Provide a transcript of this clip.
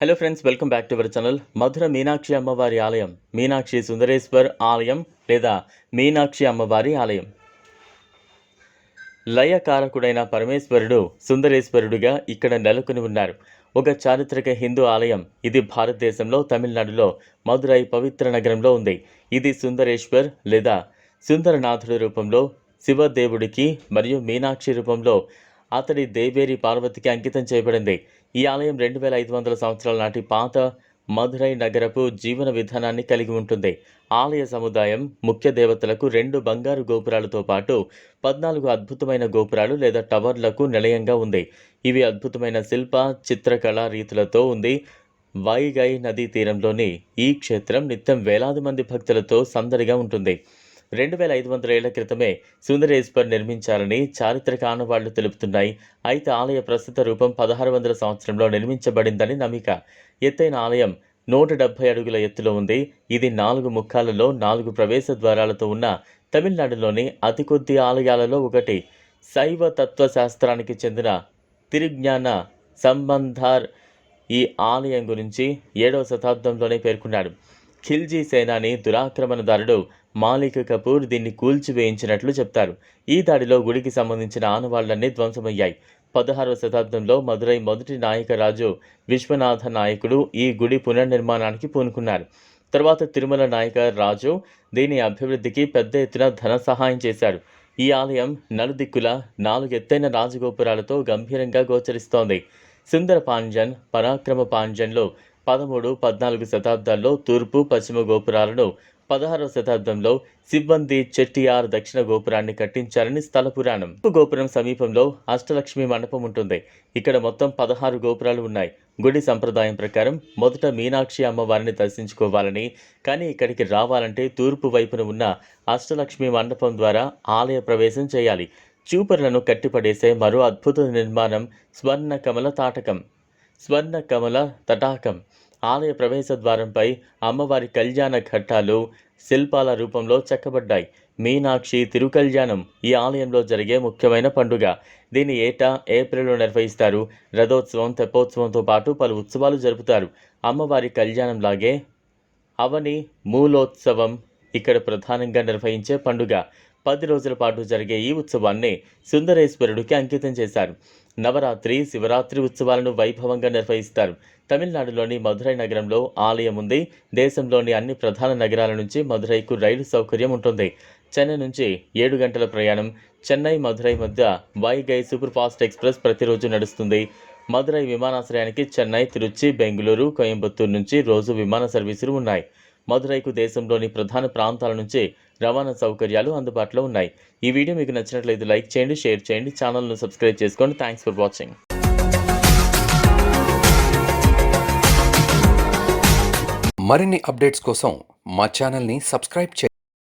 Hello friends, welcome back to our channel. Madurai Meenakshi అమ్మవారి ఆలయం, మీనాక్షి సుందరేశ్వర్ ఆలయం లేదా మీనాక్షి అమ్మవారి ఆలయం. లయకారకుడైన పరమేశ్వరుడు సుందరేశ్వరుడుగా ఇక్కడ నెలకొని ఉన్నారు. ఒక చారిత్రక హిందూ ఆలయం. ఇది భారతదేశంలో తమిళనాడులో మదురై పవిత్ర నగరంలో ఉంది. ఇది సుందరేశ్వర్ లేదా సుందరనాథుడి రూపంలో శివదేవుడికి మరియు మీనాక్షి రూపంలో అతడి దేవేరి పార్వతికి అంకితం చేయబడింది. ఈ ఆలయం 2500 సంవత్సరాల నాటి పాత మదురై నగరపు జీవన విధానాన్ని కలిగి ఉంటుంది. ఆలయ సముదాయం ముఖ్య దేవతలకు 2 బంగారు గోపురాలతో పాటు 14 అద్భుతమైన గోపురాలు లేదా టవర్లకు నిలయంగా ఉంది. ఇవి అద్భుతమైన శిల్ప చిత్రకళా రీతులతో ఉంది. వైగై నదీ తీరంలోని ఈ క్షేత్రం నిత్యం వేలాది మంది భక్తులతో సందడిగా ఉంటుంది. 2500 ఏళ్ల క్రితమే సుందరేశ్వర్ నిర్మించారని చారిత్రక ఆనవాళ్లు తెలుపుతున్నాయి. అయితే ఆలయ ప్రస్తుత రూపం 1600 సంవత్సరంలో నిర్మించబడిందని నమ్మిక. ఎత్తైన ఆలయం 170 అడుగుల ఎత్తులో ఉంది. ఇది 4 ముఖాలలో 4 ప్రవేశ ద్వారాలతో ఉన్న తమిళనాడులోని అతి కొద్ది ఆలయాలలో ఒకటి. శైవ తత్వశాస్త్రానికి చెందిన తిరుజ్ఞాన సంబంధార్ ఈ ఆలయం గురించి 7వ శతాబ్దంలోనే పేర్కొన్నాడు. ఖిల్జీ సేనాని దురాక్రమణదారుడు మాలిక్ కపూర్ దీన్ని కూల్చివేయించినట్లు చెప్తారు. ఈ దాడిలో గుడికి సంబంధించిన ఆనవాళ్లన్నీ ధ్వంసమయ్యాయి. 16వ శతాబ్దంలో మదురై మొదటి నాయక రాజు విశ్వనాథ నాయకుడు ఈ గుడి పునర్నిర్మాణానికి పూనుకున్నారు. తర్వాత తిరుమల నాయక రాజు దీని అభివృద్ధికి పెద్ద ఎత్తున ధన సహాయం చేశాడు. ఈ ఆలయం నలుదిక్కుల 4 ఎత్తైన రాజగోపురాలతో గంభీరంగా గోచరిస్తోంది. సుందర పాండ్యన్, పరాక్రమ పాండ్యన్లో 13, 14 శతాబ్దాల్లో తూర్పు, పశ్చిమ గోపురాలను 16వ శతాబ్దంలో సిబ్బంది చెట్టియార్ దక్షిణ గోపురాన్ని కట్టించారని స్థల పురాణం. గోపురం సమీపంలో అష్టలక్ష్మి మండపం ఉంటుంది. ఇక్కడ మొత్తం 16 గోపురాలు ఉన్నాయి. గుడి సంప్రదాయం ప్రకారం మొదట మీనాక్షి అమ్మవారిని దర్శించుకోవాలని, కానీ ఇక్కడికి రావాలంటే తూర్పు వైపున ఉన్న అష్టలక్ష్మి మండపం ద్వారా ఆలయ ప్రవేశం చేయాలి. చూపరులను కట్టిపడేసే మరో అద్భుత నిర్మాణం స్వర్ణ కమల తటాకం. ఆలయ ప్రవేశ ద్వారంపై అమ్మవారి కళ్యాణ ఘట్టాలు శిల్పాల రూపంలో చెక్కబడ్డాయి. మీనాక్షి తిరుకల్యాణం ఈ ఆలయంలో జరిగే ముఖ్యమైన పండుగ. దీన్ని ఏటా ఏప్రిల్లో నిర్వహిస్తారు. రథోత్సవం, తెప్పోత్సవంతో పాటు పలు ఉత్సవాలు జరుపుతారు. అమ్మవారి కళ్యాణం లాగే అవని మూలోత్సవం ఇక్కడ ప్రధానంగా నిర్వహించే పండుగ. 10 రోజుల పాటు జరిగే ఈ ఉత్సవాన్ని సుందరేశ్వరుడికి అంకితం చేశారు. నవరాత్రి, శివరాత్రి ఉత్సవాలను వైభవంగా నిర్వహిస్తారు. తమిళనాడులోని మదురై నగరంలో ఆలయం ఉంది. దేశంలోని అన్ని ప్రధాన నగరాల నుంచి మదురైకు రైలు సౌకర్యం ఉంటుంది. చెన్నై నుంచి 7 గంటల ప్రయాణం. చెన్నై మదురై మధ్య వైగై సూపర్ ఫాస్ట్ ఎక్స్ప్రెస్ ప్రతిరోజు నడుస్తుంది. మదురై విమానాశ్రయానికి చెన్నై, తిరుచి, బెంగళూరు, కోయంబత్తూరు నుంచి రోజు విమాన సర్వీసులు ఉన్నాయి. మదురైకు దేశంలోని ప్రధాన ప్రాంతాల నుంచి రవాణా సౌకర్యాలు అందుబాటులో ఉన్నాయి. ఈ వీడియో మీకు నచ్చినట్లయితే లైక్ చేయండి, షేర్ చేయండి, ఛానల్ను సబ్స్క్రైబ్ చేసుకోండి. Thanks for watching. మరిన్ని అప్డేట్స్ కోసం మా ఛానల్ని సబ్స్క్రైబ్ చేయండి.